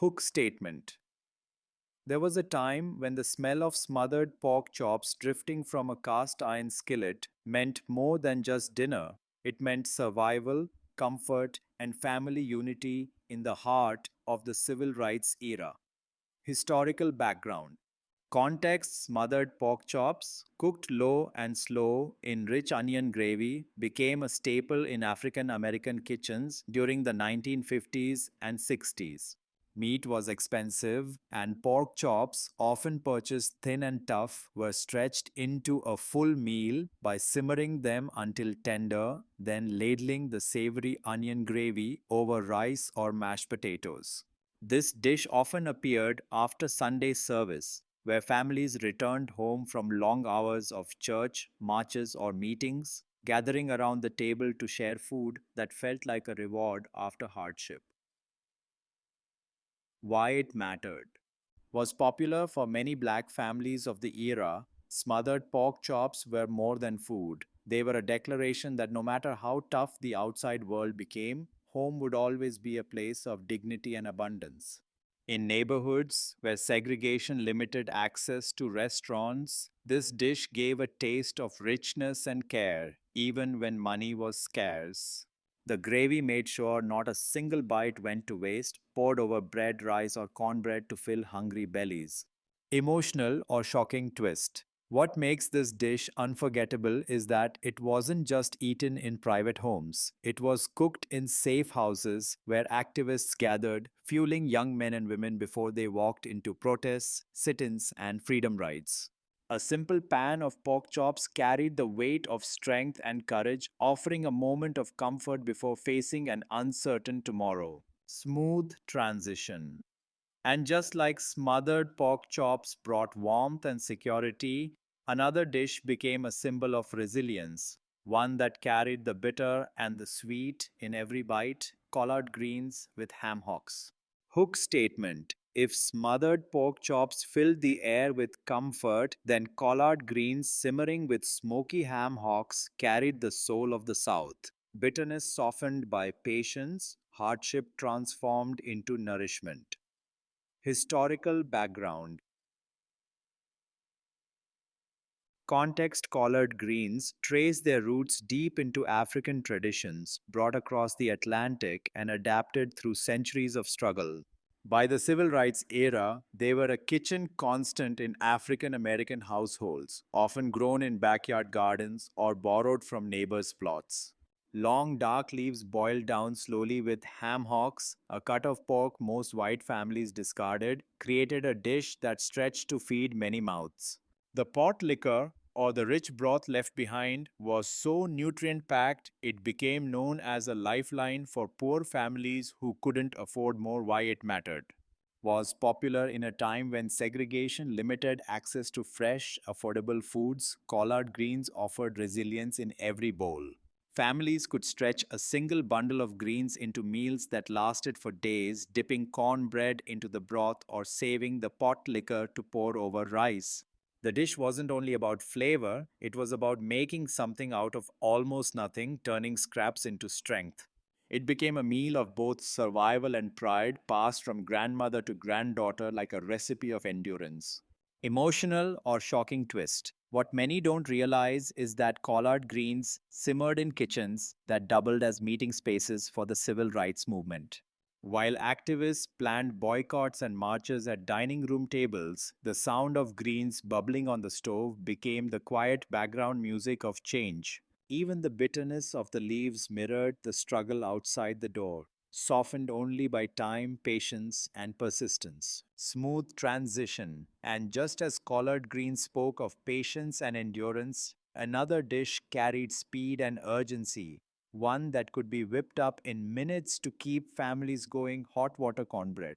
Hook statement. There was a time when the smell of smothered pork chops drifting from a cast iron skillet meant more than just dinner. It meant survival, comfort, and family unity in the heart of the civil rights era. Historical background. Context: smothered pork chops, cooked low and slow in rich onion gravy, became a staple in African American kitchens during the 1950s and 60s. Meat was expensive, and pork chops, often purchased thin and tough, were stretched into a full meal by simmering them until tender, then ladling the savory onion gravy over rice or mashed potatoes. This dish often appeared after Sunday service, where families returned home from long hours of church, marches, or meetings, gathering around the table to share food that felt like a reward after hardship. Why it mattered. Was popular for many black families of the era, smothered pork chops were more than food. They were a declaration that no matter how tough the outside world became, home would always be a place of dignity and abundance. In neighborhoods where segregation limited access to restaurants, this dish gave a taste of richness and care, even when money was scarce. The gravy made sure not a single bite went to waste, poured over bread, rice, or cornbread to fill hungry bellies. Emotional or shocking twist. What makes this dish unforgettable is that it wasn't just eaten in private homes. It was cooked in safe houses where activists gathered, fueling young men and women before they walked into protests, sit ins, and freedom rides. A simple pan of pork chops carried the weight of strength and courage, offering a moment of comfort before facing an uncertain tomorrow. Smooth transition. And just like smothered pork chops brought warmth and security, another dish became a symbol of resilience, one that carried the bitter and the sweet in every bite: collard greens with ham hocks. Hook statement. If smothered pork chops filled the air with comfort, then collard greens simmering with smoky ham hocks carried the soul of the South. Bitterness softened by patience, hardship transformed into nourishment. Historical background. Context: collard greens trace their roots deep into African traditions, brought across the Atlantic and adapted through centuries of struggle. By the civil rights era, they were a kitchen constant in African American households, often grown in backyard gardens or borrowed from neighbors' plots. Long dark leaves boiled down slowly with ham hocks, a cut of pork most white families discarded, created a dish that stretched to feed many mouths. The pot liquor, or the rich broth left behind, was so nutrient packed it became known as a lifeline for poor families who couldn't afford more. Why it mattered. Was popular in a time when segregation limited access to fresh, affordable foods, collard greens offered resilience in every bowl. Families could stretch a single bundle of greens into meals that lasted for days, dipping cornbread into the broth or saving the pot liquor to pour over rice. The dish wasn't only about flavor, it was about making something out of almost nothing, turning scraps into strength. It became a meal of both survival and pride, passed from grandmother to granddaughter like a recipe of endurance. Emotional or shocking twist. What many don't realize is that collard greens simmered in kitchens that doubled as meeting spaces for the civil rights movement. While activists planned boycotts and marches at dining room tables, the sound of greens bubbling on the stove became the quiet background music of change. Even the bitterness of the leaves mirrored the struggle outside the door, softened only by time, patience, and persistence. Smooth transition. And just as collard greens spoke of patience and endurance, another dish carried speed and urgency, one that could be whipped up in minutes to keep families going: hot water cornbread.